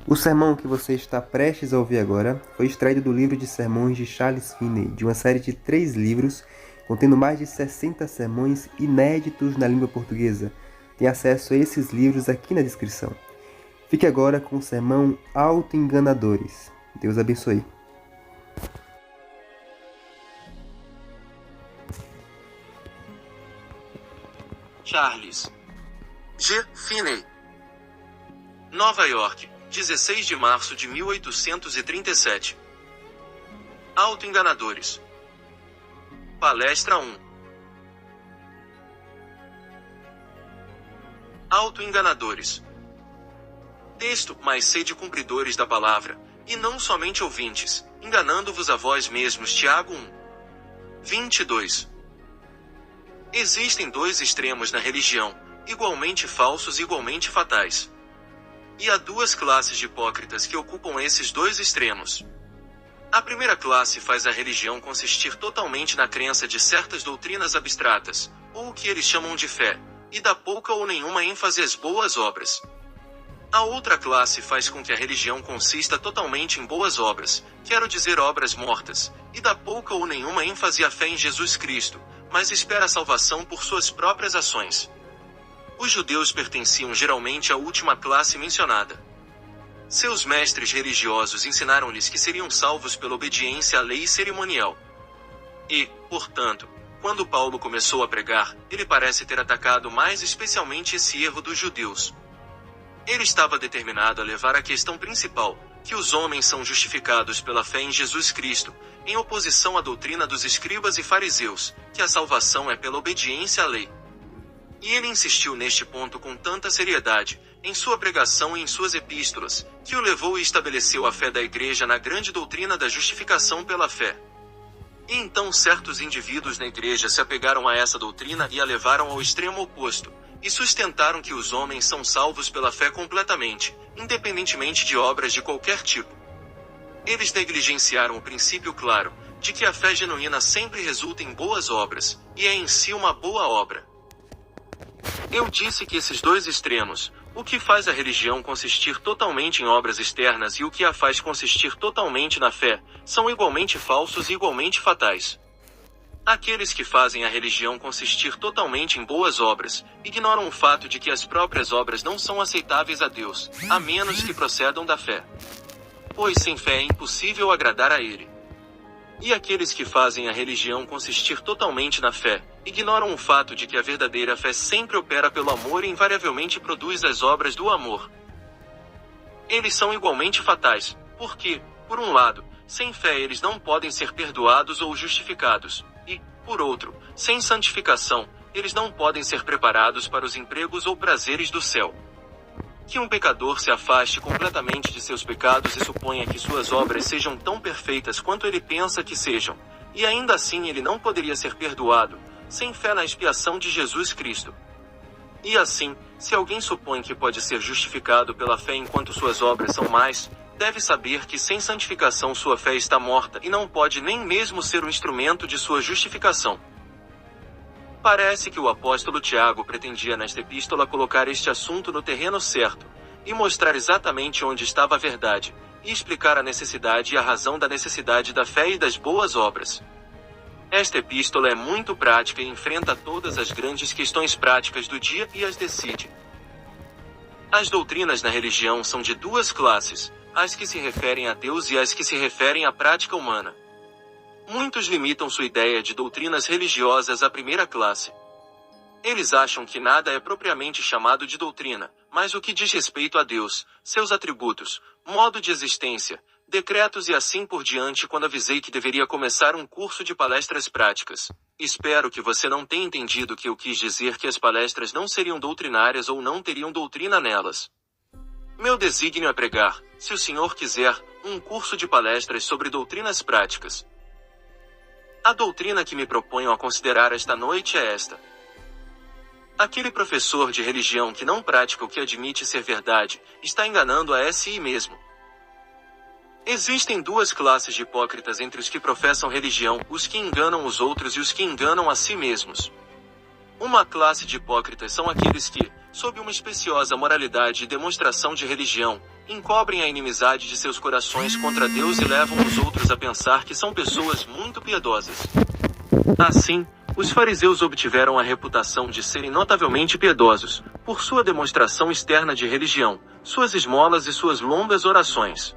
O sermão que você está prestes a ouvir agora foi extraído do livro de sermões de Charles Finney, de uma série de 3 livros, contendo mais de 60 sermões inéditos na língua portuguesa. Tem acesso a esses livros aqui na descrição. Fique agora com o sermão Autoenganadores. Deus abençoe. Charles G. Finney, Nova York, 16 de março de 1837. Autoenganadores. Palestra 1. Autoenganadores. Texto: mas sede cumpridores da palavra, e não somente ouvintes, enganando-vos a vós mesmos. Tiago 1:22. Existem 2 extremos na religião, igualmente falsos e igualmente fatais. E há 2 classes de hipócritas que ocupam esses 2 extremos. A primeira classe faz a religião consistir totalmente na crença de certas doutrinas abstratas, ou o que eles chamam de fé, e dá pouca ou nenhuma ênfase às boas obras. A outra classe faz com que a religião consista totalmente em boas obras, quero dizer obras mortas, e dá pouca ou nenhuma ênfase à fé em Jesus Cristo, mas espera a salvação por suas próprias ações. Os judeus pertenciam geralmente à última classe mencionada. Seus mestres religiosos ensinaram-lhes que seriam salvos pela obediência à lei cerimonial. E, portanto, quando Paulo começou a pregar, ele parece ter atacado mais especialmente esse erro dos judeus. Ele estava determinado a levar a questão principal, que os homens são justificados pela fé em Jesus Cristo, em oposição à doutrina dos escribas e fariseus, que a salvação é pela obediência à lei. E ele insistiu neste ponto com tanta seriedade, em sua pregação e em suas epístolas, que o levou e estabeleceu a fé da igreja na grande doutrina da justificação pela fé. E então certos indivíduos na igreja se apegaram a essa doutrina e a levaram ao extremo oposto, e sustentaram que os homens são salvos pela fé completamente, independentemente de obras de qualquer tipo. Eles negligenciaram o princípio claro, de que a fé genuína sempre resulta em boas obras, e é em si uma boa obra. Eu disse que esses 2 extremos, o que faz a religião consistir totalmente em obras externas e o que a faz consistir totalmente na fé, são igualmente falsos e igualmente fatais. Aqueles que fazem a religião consistir totalmente em boas obras, ignoram o fato de que as próprias obras não são aceitáveis a Deus, a menos que procedam da fé. Pois sem fé é impossível agradar a Ele. E aqueles que fazem a religião consistir totalmente na fé, ignoram o fato de que a verdadeira fé sempre opera pelo amor e invariavelmente produz as obras do amor. Eles são igualmente fatais, porque, por um lado, sem fé eles não podem ser perdoados ou justificados, e, por outro, sem santificação, eles não podem ser preparados para os empregos ou prazeres do céu. Que um pecador se afaste completamente de seus pecados e suponha que suas obras sejam tão perfeitas quanto ele pensa que sejam, e ainda assim ele não poderia ser perdoado, sem fé na expiação de Jesus Cristo. E assim, se alguém supõe que pode ser justificado pela fé enquanto suas obras são más, deve saber que sem santificação sua fé está morta e não pode nem mesmo ser o instrumento de sua justificação. Parece que o apóstolo Tiago pretendia nesta epístola colocar este assunto no terreno certo, e mostrar exatamente onde estava a verdade, e explicar a necessidade e a razão da necessidade da fé e das boas obras. Esta epístola é muito prática e enfrenta todas as grandes questões práticas do dia e as decide. As doutrinas na religião são de 2 classes, as que se referem a Deus e as que se referem à prática humana. Muitos limitam sua ideia de doutrinas religiosas à primeira classe. Eles acham que nada é propriamente chamado de doutrina, mas o que diz respeito a Deus, seus atributos, modo de existência, decretos e assim por diante. Quando avisei que deveria começar um curso de palestras práticas, espero que você não tenha entendido que eu quis dizer que as palestras não seriam doutrinárias ou não teriam doutrina nelas. Meu desígnio é pregar, se o Senhor quiser, um curso de palestras sobre doutrinas práticas. A doutrina que me proponho a considerar esta noite é esta. Aquele professor de religião que não pratica o que admite ser verdade, está enganando a si mesmo. Existem 2 classes de hipócritas entre os que professam religião, os que enganam os outros e os que enganam a si mesmos. Uma classe de hipócritas são aqueles que, sob uma especiosa moralidade e demonstração de religião, encobrem a inimizade de seus corações contra Deus e levam os outros a pensar que são pessoas muito piedosas. Assim, os fariseus obtiveram a reputação de serem notavelmente piedosos, por sua demonstração externa de religião, suas esmolas e suas longas orações.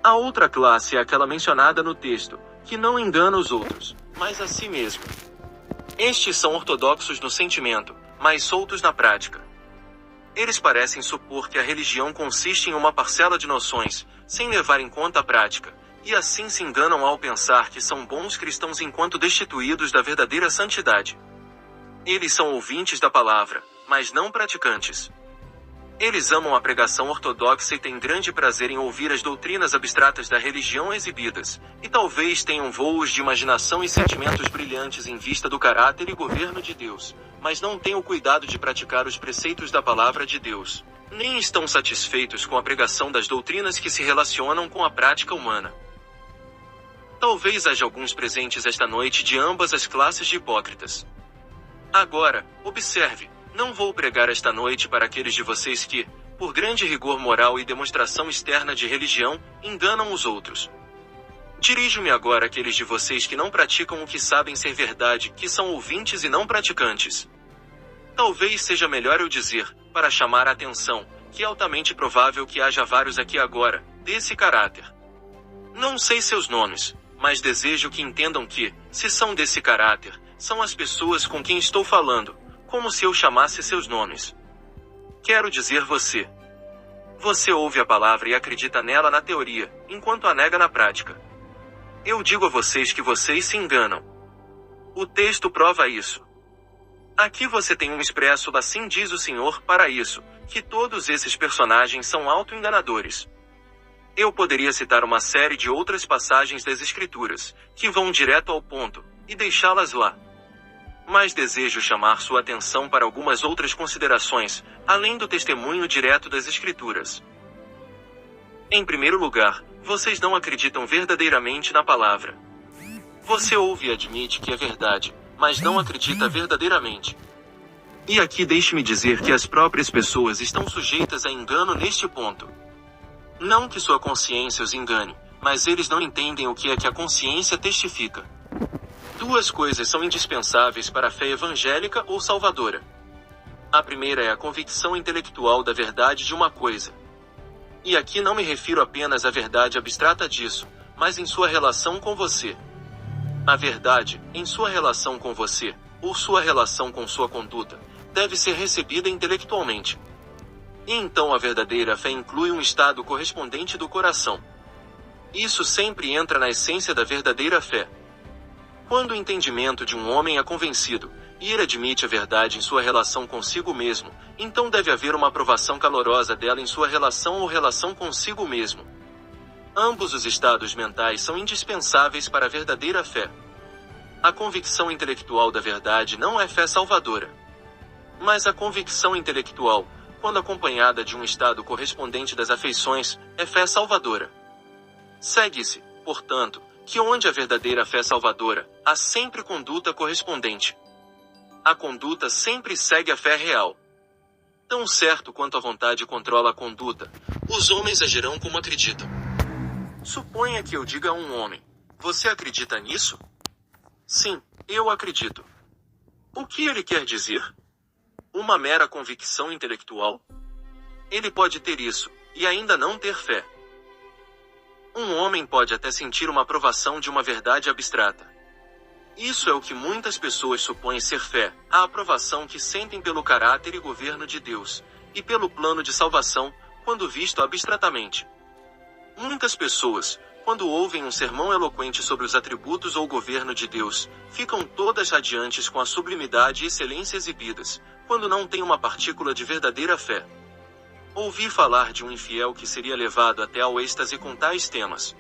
A outra classe é aquela mencionada no texto, que não engana os outros, mas a si mesmo. Estes são ortodoxos no sentimento, mas soltos na prática. Eles parecem supor que a religião consiste em uma parcela de noções, sem levar em conta a prática, e assim se enganam ao pensar que são bons cristãos enquanto destituídos da verdadeira santidade. Eles são ouvintes da palavra, mas não praticantes. Eles amam a pregação ortodoxa e têm grande prazer em ouvir as doutrinas abstratas da religião exibidas, e talvez tenham voos de imaginação e sentimentos brilhantes em vista do caráter e governo de Deus, mas não têm o cuidado de praticar os preceitos da palavra de Deus, nem estão satisfeitos com a pregação das doutrinas que se relacionam com a prática humana. Talvez haja alguns presentes esta noite de ambas as classes de hipócritas. Agora, observe. Não vou pregar esta noite para aqueles de vocês que, por grande rigor moral e demonstração externa de religião, enganam os outros. Dirijo-me agora àqueles de vocês que não praticam o que sabem ser verdade, que são ouvintes e não praticantes. Talvez seja melhor eu dizer, para chamar a atenção, que é altamente provável que haja vários aqui agora, desse caráter. Não sei seus nomes, mas desejo que entendam que, se são desse caráter, são as pessoas com quem estou falando, como se eu chamasse seus nomes. Quero dizer você. Você ouve a palavra e acredita nela na teoria, enquanto a nega na prática. Eu digo a vocês que vocês se enganam. O texto prova isso. Aqui você tem um expresso assim diz o Senhor para isso, que todos esses personagens são auto-enganadores. Eu poderia citar uma série de outras passagens das Escrituras, que vão direto ao ponto, e deixá-las lá. Mas desejo chamar sua atenção para algumas outras considerações, além do testemunho direto das Escrituras. Em primeiro lugar, vocês não acreditam verdadeiramente na palavra. Você ouve e admite que é verdade, mas não acredita verdadeiramente. E aqui deixe-me dizer que as próprias pessoas estão sujeitas a engano neste ponto. Não que sua consciência os engane, mas eles não entendem o que é que a consciência testifica. Duas coisas são indispensáveis para a fé evangélica ou salvadora. A primeira é a convicção intelectual da verdade de uma coisa. E aqui não me refiro apenas à verdade abstrata disso, mas em sua relação com você. A verdade, em sua relação com você, ou sua relação com sua conduta, deve ser recebida intelectualmente. E então a verdadeira fé inclui um estado correspondente do coração. Isso sempre entra na essência da verdadeira fé. Quando o entendimento de um homem é convencido, e ele admite a verdade em sua relação consigo mesmo, então deve haver uma aprovação calorosa dela em sua relação ou relação consigo mesmo. Ambos os estados mentais são indispensáveis para a verdadeira fé. A convicção intelectual da verdade não é fé salvadora. Mas a convicção intelectual, quando acompanhada de um estado correspondente das afeições, é fé salvadora. Segue-se, portanto, que onde a verdadeira fé salvadora, há sempre conduta correspondente. A conduta sempre segue a fé real. Tão certo quanto a vontade controla a conduta, os homens agirão como acreditam. Suponha que eu diga a um homem: você acredita nisso? Sim, eu acredito. O que ele quer dizer? Uma mera convicção intelectual? Ele pode ter isso, e ainda não ter fé. Um homem pode até sentir uma aprovação de uma verdade abstrata. Isso é o que muitas pessoas supõem ser fé, a aprovação que sentem pelo caráter e governo de Deus, e pelo plano de salvação, quando visto abstratamente. Muitas pessoas, quando ouvem um sermão eloquente sobre os atributos ou governo de Deus, ficam todas radiantes com a sublimidade e excelência exibidas, quando não têm uma partícula de verdadeira fé. Ouvi falar de um infiel que seria levado até ao êxtase com tais temas.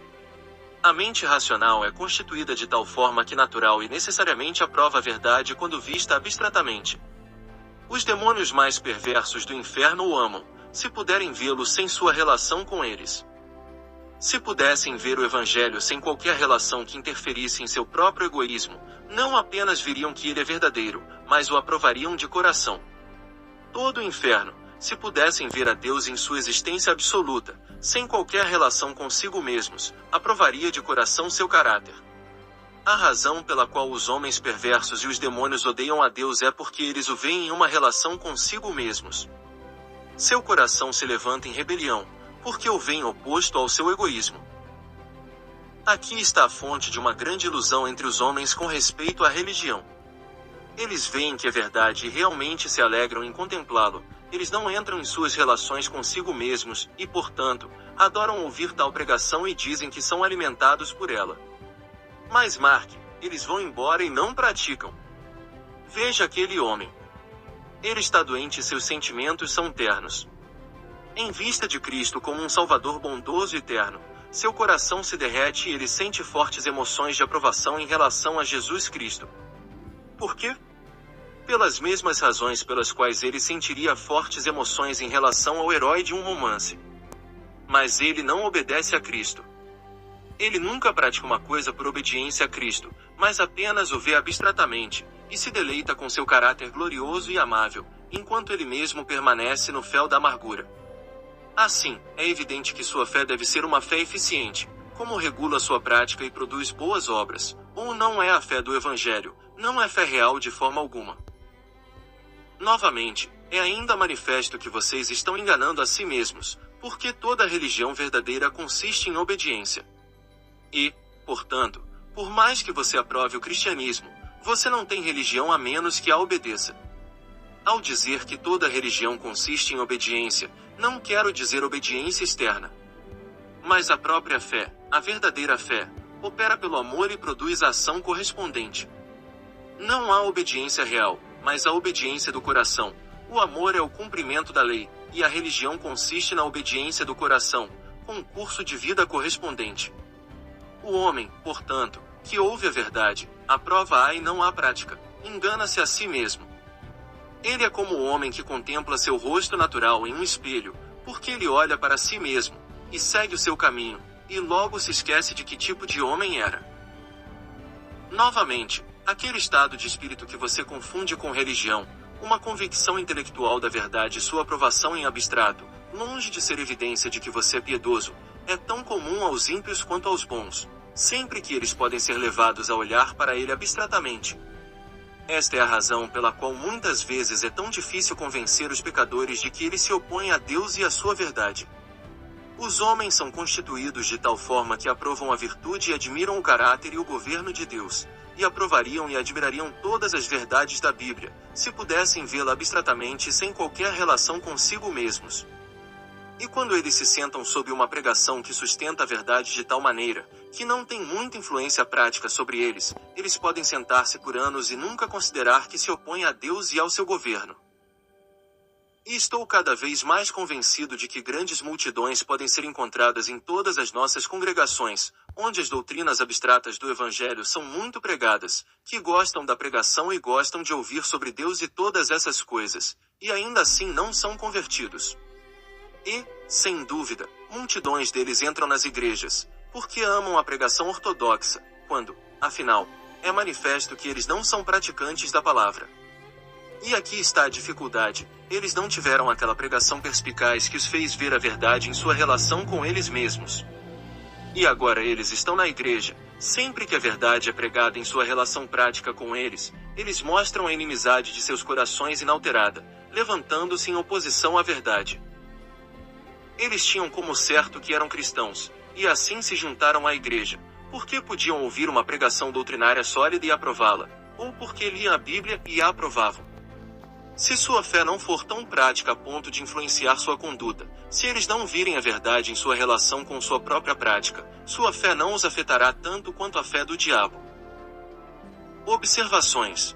A mente racional é constituída de tal forma que natural e necessariamente aprova a verdade quando vista abstratamente. Os demônios mais perversos do inferno o amam, se puderem vê-lo sem sua relação com eles. Se pudessem ver o Evangelho sem qualquer relação que interferisse em seu próprio egoísmo, não apenas viriam que ele é verdadeiro, mas o aprovariam de coração. Todo o inferno, se pudessem ver a Deus em sua existência absoluta, sem qualquer relação consigo mesmos, aprovaria de coração seu caráter. A razão pela qual os homens perversos e os demônios odeiam a Deus é porque eles o veem em uma relação consigo mesmos. Seu coração se levanta em rebelião, porque o veem oposto ao seu egoísmo. Aqui está a fonte de uma grande ilusão entre os homens com respeito à religião. Eles veem que é verdade e realmente se alegram em contemplá-lo. Eles não entram em suas relações consigo mesmos e, portanto, adoram ouvir tal pregação e dizem que são alimentados por ela. Mas marque, eles vão embora e não praticam. Veja aquele homem. Ele está doente e seus sentimentos são ternos. Em vista de Cristo como um Salvador bondoso e terno, seu coração se derrete e ele sente fortes emoções de aprovação em relação a Jesus Cristo. Por quê? Pelas mesmas razões pelas quais ele sentiria fortes emoções em relação ao herói de um romance. Mas ele não obedece a Cristo. Ele nunca pratica uma coisa por obediência a Cristo, mas apenas o vê abstratamente, e se deleita com seu caráter glorioso e amável, enquanto ele mesmo permanece no fel da amargura. Assim, é evidente que sua fé deve ser uma fé eficiente, como regula sua prática e produz boas obras, ou não é a fé do Evangelho, não é fé real de forma alguma. Novamente, é ainda manifesto que vocês estão enganando a si mesmos, porque toda religião verdadeira consiste em obediência. E, portanto, por mais que você aprove o cristianismo, você não tem religião a menos que a obedeça. Ao dizer que toda religião consiste em obediência, não quero dizer obediência externa. Mas a própria fé, a verdadeira fé, opera pelo amor e produz a ação correspondente. Não há obediência real, mas a obediência do coração. O amor é o cumprimento da lei, e a religião consiste na obediência do coração, com um curso de vida correspondente. O homem, portanto, que ouve a verdade, aprova-a e não a prática, engana-se a si mesmo. Ele é como o homem que contempla seu rosto natural em um espelho, porque ele olha para si mesmo, e segue o seu caminho, e logo se esquece de que tipo de homem era. Novamente, aquele estado de espírito que você confunde com religião, uma convicção intelectual da verdade e sua aprovação em abstrato, longe de ser evidência de que você é piedoso, é tão comum aos ímpios quanto aos bons, sempre que eles podem ser levados a olhar para ele abstratamente. Esta é a razão pela qual muitas vezes é tão difícil convencer os pecadores de que eles se opõem a Deus e à sua verdade. Os homens são constituídos de tal forma que aprovam a virtude e admiram o caráter e o governo de Deus, e aprovariam e admirariam todas as verdades da Bíblia, se pudessem vê-la abstratamente sem qualquer relação consigo mesmos. E quando eles se sentam sob uma pregação que sustenta a verdade de tal maneira, que não tem muita influência prática sobre eles, eles podem sentar-se por anos e nunca considerar que se opõem a Deus e ao seu governo. E estou cada vez mais convencido de que grandes multidões podem ser encontradas em todas as nossas congregações, onde as doutrinas abstratas do Evangelho são muito pregadas, que gostam da pregação e gostam de ouvir sobre Deus e todas essas coisas, e ainda assim não são convertidos. E, sem dúvida, multidões deles entram nas igrejas, porque amam a pregação ortodoxa, quando, afinal, é manifesto que eles não são praticantes da palavra. E aqui está a dificuldade: eles não tiveram aquela pregação perspicaz que os fez ver a verdade em sua relação com eles mesmos. E agora eles estão na igreja, sempre que a verdade é pregada em sua relação prática com eles, eles mostram a inimizade de seus corações inalterada, levantando-se em oposição à verdade. Eles tinham como certo que eram cristãos, e assim se juntaram à igreja, porque podiam ouvir uma pregação doutrinária sólida e aprová-la, ou porque liam a Bíblia e a aprovavam. Se sua fé não for tão prática a ponto de influenciar sua conduta, se eles não virem a verdade em sua relação com sua própria prática, sua fé não os afetará tanto quanto a fé do diabo. Observações.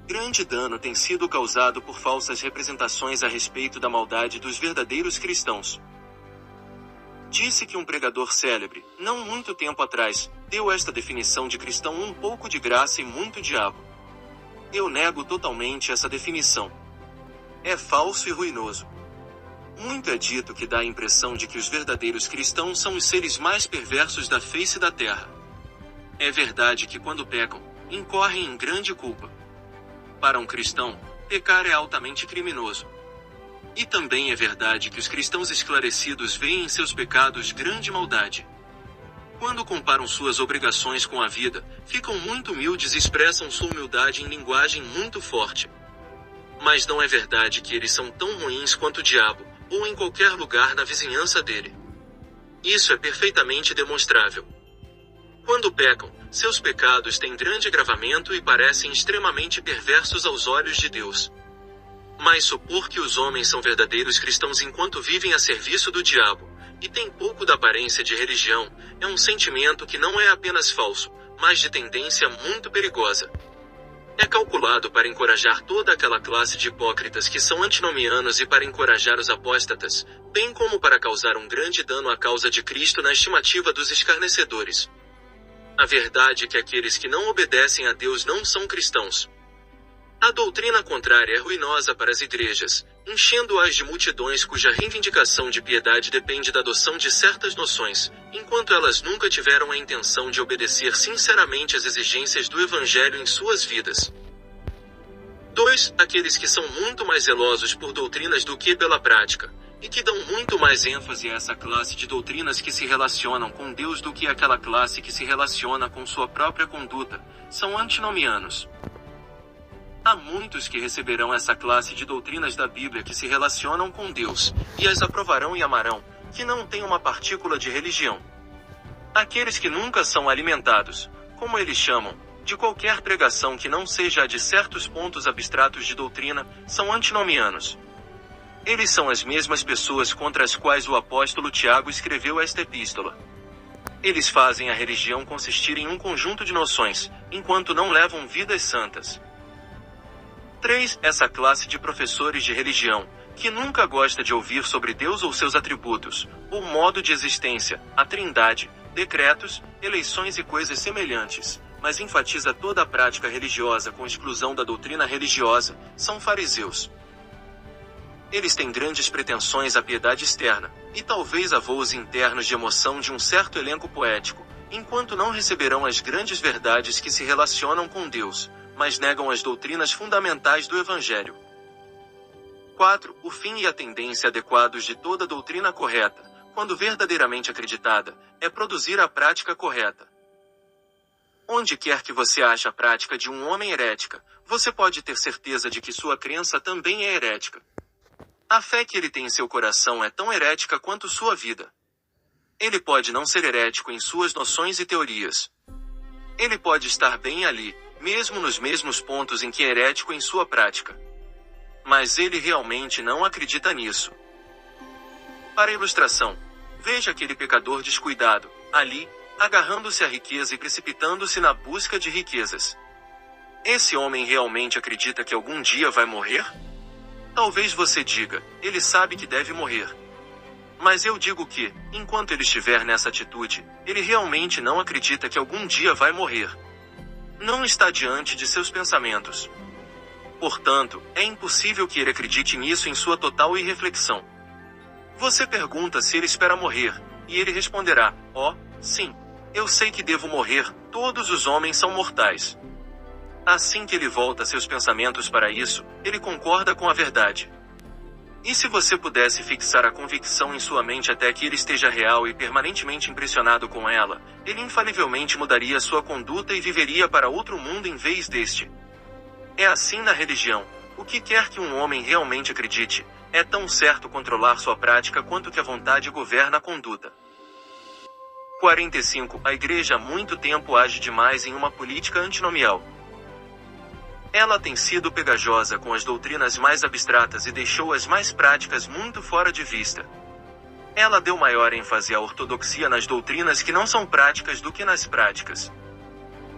Grande dano tem sido causado por falsas representações a respeito da maldade dos verdadeiros cristãos. Disse que um pregador célebre, não muito tempo atrás, deu esta definição de cristão: um pouco de graça e muito diabo. Eu nego totalmente essa definição. É falso e ruinoso. Muito é dito que dá a impressão de que os verdadeiros cristãos são os seres mais perversos da face da terra. É verdade que quando pecam, incorrem em grande culpa. Para um cristão, pecar é altamente criminoso. E também é verdade que os cristãos esclarecidos veem em seus pecados grande maldade. Quando comparam suas obrigações com a vida, ficam muito humildes e expressam sua humildade em linguagem muito forte. Mas não é verdade que eles são tão ruins quanto o diabo, ou em qualquer lugar na vizinhança dele. Isso é perfeitamente demonstrável. Quando pecam, seus pecados têm grande agravamento e parecem extremamente perversos aos olhos de Deus. Mas supor que os homens são verdadeiros cristãos enquanto vivem a serviço do diabo, e têm pouco da aparência de religião, é um sentimento que não é apenas falso, mas de tendência muito perigosa. É calculado para encorajar toda aquela classe de hipócritas que são antinomianos e para encorajar os apóstatas, bem como para causar um grande dano à causa de Cristo na estimativa dos escarnecedores. A verdade é que aqueles que não obedecem a Deus não são cristãos. A doutrina contrária é ruinosa para as igrejas, enchendo-as de multidões cuja reivindicação de piedade depende da adoção de certas noções, enquanto elas nunca tiveram a intenção de obedecer sinceramente às exigências do Evangelho em suas vidas. 2. Aqueles que são muito mais zelosos por doutrinas do que pela prática, e que dão muito mais ênfase a essa classe de doutrinas que se relacionam com Deus do que àquela classe que se relaciona com sua própria conduta, são antinomianos. Há muitos que receberão essa classe de doutrinas da Bíblia que se relacionam com Deus, e as aprovarão e amarão, que não têm uma partícula de religião. Aqueles que nunca são alimentados, como eles chamam, de qualquer pregação que não seja a de certos pontos abstratos de doutrina, são antinomianos. Eles são as mesmas pessoas contra as quais o apóstolo Tiago escreveu esta epístola. Eles fazem a religião consistir em um conjunto de noções, enquanto não levam vidas santas. 3. Essa classe de professores de religião, que nunca gosta de ouvir sobre Deus ou seus atributos, ou modo de existência, a trindade, decretos, eleições e coisas semelhantes, mas enfatiza toda a prática religiosa com exclusão da doutrina religiosa, são fariseus. Eles têm grandes pretensões à piedade externa, e talvez a voos internos de emoção de um certo elenco poético, enquanto não receberão as grandes verdades que se relacionam com Deus, mas negam as doutrinas fundamentais do Evangelho. 4. O fim e a tendência adequados de toda doutrina correta, quando verdadeiramente acreditada, é produzir a prática correta. Onde quer que você ache a prática de um homem herética, você pode ter certeza de que sua crença também é herética. A fé que ele tem em seu coração é tão herética quanto sua vida. Ele pode não ser herético em suas noções e teorias. Ele pode estar bem ali, mesmo nos mesmos pontos em que é herético em sua prática. Mas ele realmente não acredita nisso. Para ilustração, veja aquele pecador descuidado, ali, agarrando-se à riqueza e precipitando-se na busca de riquezas. Esse homem realmente acredita que algum dia vai morrer? Talvez você diga, ele sabe que deve morrer. Mas eu digo que, enquanto ele estiver nessa atitude, ele realmente não acredita que algum dia vai morrer. Não está diante de seus pensamentos. Portanto, é impossível que ele acredite nisso em sua total irreflexão. Você pergunta se ele espera morrer, e ele responderá, sim, eu sei que devo morrer, todos os homens são mortais. Assim que ele volta seus pensamentos para isso, ele concorda com a verdade. E se você pudesse fixar a convicção em sua mente até que ele esteja real e permanentemente impressionado com ela, ele infalivelmente mudaria sua conduta e viveria para outro mundo em vez deste. É assim na religião. O que quer que um homem realmente acredite, é tão certo controlar sua prática quanto que a vontade governa a conduta. 45. A Igreja há muito tempo age demais em uma política antinomial. Ela tem sido pegajosa com as doutrinas mais abstratas e deixou as mais práticas muito fora de vista. Ela deu maior ênfase à ortodoxia nas doutrinas que não são práticas do que nas práticas.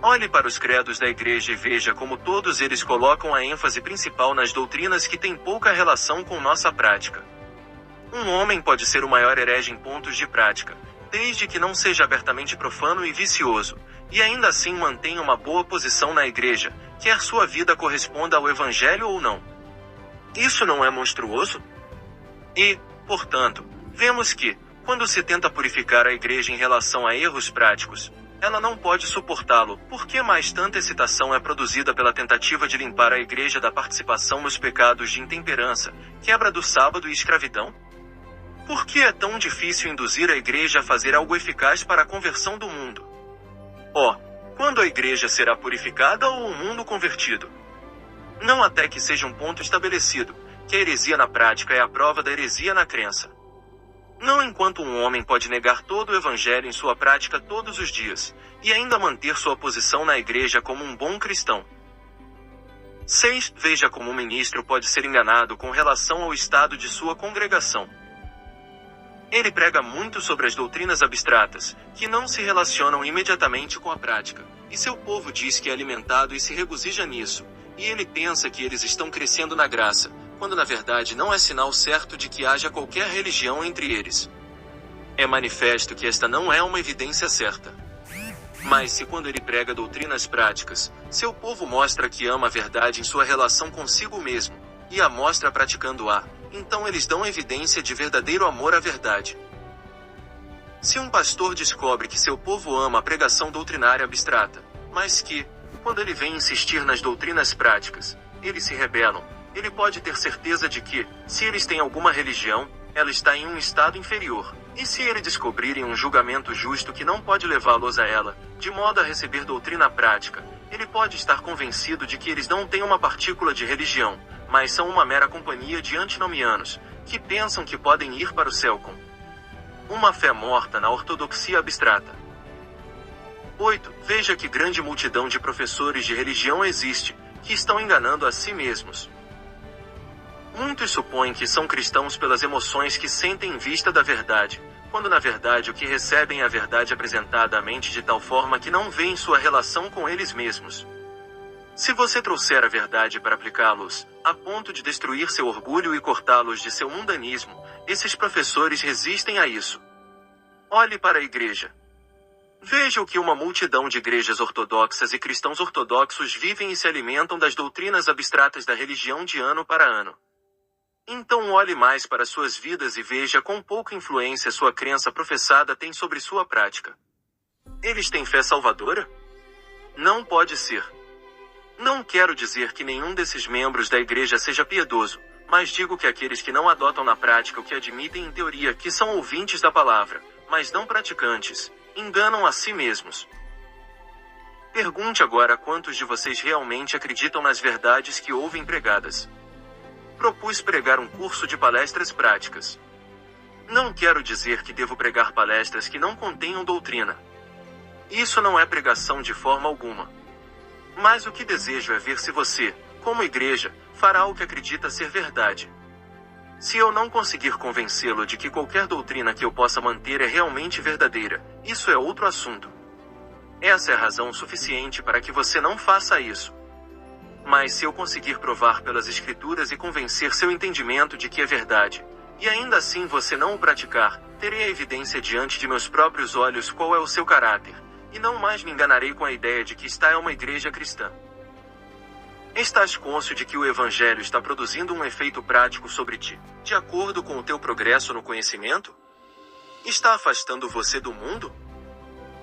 Olhe para os credos da Igreja e veja como todos eles colocam a ênfase principal nas doutrinas que têm pouca relação com nossa prática. Um homem pode ser o maior herege em pontos de prática, desde que não seja abertamente profano e vicioso, e ainda assim mantenha uma boa posição na Igreja, quer sua vida corresponda ao Evangelho ou não. Isso não é monstruoso? E, portanto, vemos que, quando se tenta purificar a Igreja em relação a erros práticos, ela não pode suportá-lo. Por que mais tanta excitação é produzida pela tentativa de limpar a igreja da participação nos pecados de intemperança, quebra do sábado e escravidão? Por que é tão difícil induzir a igreja a fazer algo eficaz para a conversão do mundo? Quando a igreja será purificada ou o mundo convertido? Não até que seja um ponto estabelecido, que a heresia na prática é a prova da heresia na crença. Não enquanto um homem pode negar todo o evangelho em sua prática todos os dias, e ainda manter sua posição na igreja como um bom cristão. 6. Veja como um ministro pode ser enganado com relação ao estado de sua congregação. Ele prega muito sobre as doutrinas abstratas, que não se relacionam imediatamente com a prática, e seu povo diz que é alimentado e se regozija nisso, e ele pensa que eles estão crescendo na graça, quando na verdade não é sinal certo de que haja qualquer religião entre eles. É manifesto que esta não é uma evidência certa. Mas se quando ele prega doutrinas práticas, seu povo mostra que ama a verdade em sua relação consigo mesmo, e a mostra praticando-a, então eles dão evidência de verdadeiro amor à verdade. Se um pastor descobre que seu povo ama a pregação doutrinária abstrata, mas que, quando ele vem insistir nas doutrinas práticas, eles se rebelam, ele pode ter certeza de que, se eles têm alguma religião, ela está em um estado inferior, e se eles descobrirem um julgamento justo que não pode levá-los a ela, de modo a receber doutrina prática, ele pode estar convencido de que eles não têm uma partícula de religião, mas são uma mera companhia de antinomianos, que pensam que podem ir para o céu com uma fé morta na ortodoxia abstrata. 8. Veja que grande multidão de professores de religião existe, que estão enganando a si mesmos. Muitos supõem que são cristãos pelas emoções que sentem em vista da verdade, quando na verdade o que recebem é a verdade apresentada à mente de tal forma que não veem sua relação com eles mesmos. Se você trouxer a verdade para aplicá-los, a ponto de destruir seu orgulho e cortá-los de seu mundanismo, esses professores resistem a isso. Olhe para a igreja. Veja o que uma multidão de igrejas ortodoxas e cristãos ortodoxos vivem e se alimentam das doutrinas abstratas da religião de ano para ano. Então olhe mais para suas vidas e veja quão pouca influência sua crença professada tem sobre sua prática. Eles têm fé salvadora? Não pode ser. Não quero dizer que nenhum desses membros da igreja seja piedoso, mas digo que aqueles que não adotam na prática o que admitem em teoria que são ouvintes da palavra, mas não praticantes, enganam a si mesmos. Pergunte agora quantos de vocês realmente acreditam nas verdades que ouvem pregadas. Propus pregar um curso de palestras práticas. Não quero dizer que devo pregar palestras que não contenham doutrina. Isso não é pregação de forma alguma. Mas o que desejo é ver se você, como igreja, fará o que acredita ser verdade. Se eu não conseguir convencê-lo de que qualquer doutrina que eu possa manter é realmente verdadeira, isso é outro assunto. Essa é razão suficiente para que você não faça isso. Mas se eu conseguir provar pelas escrituras e convencer seu entendimento de que é verdade, e ainda assim você não o praticar, terei a evidência diante de meus próprios olhos qual é o seu caráter, e não mais me enganarei com a ideia de que esta é uma igreja cristã. Estás cônscio de que o Evangelho está produzindo um efeito prático sobre ti, de acordo com o teu progresso no conhecimento? Está afastando você do mundo?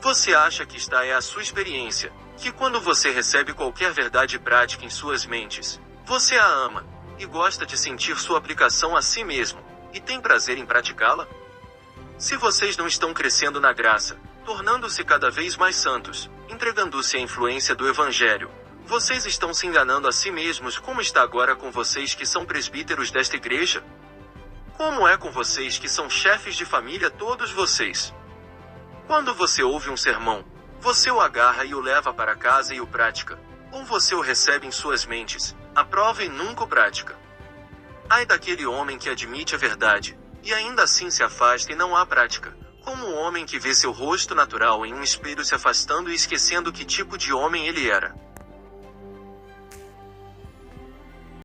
Você acha que esta é a sua experiência, que quando você recebe qualquer verdade prática em suas mentes, você a ama, e gosta de sentir sua aplicação a si mesmo, e tem prazer em praticá-la? Se vocês não estão crescendo na graça, tornando-se cada vez mais santos, entregando-se à influência do Evangelho, vocês estão se enganando a si mesmos como está agora com vocês que são presbíteros desta igreja? Como é com vocês que são chefes de família todos vocês? Quando você ouve um sermão, você o agarra e o leva para casa e o pratica, ou você o recebe em suas mentes, aprova e nunca o pratica. Ai daquele homem que admite a verdade, e ainda assim se afasta e não há prática, como o homem que vê seu rosto natural em um espelho se afastando e esquecendo que tipo de homem ele era.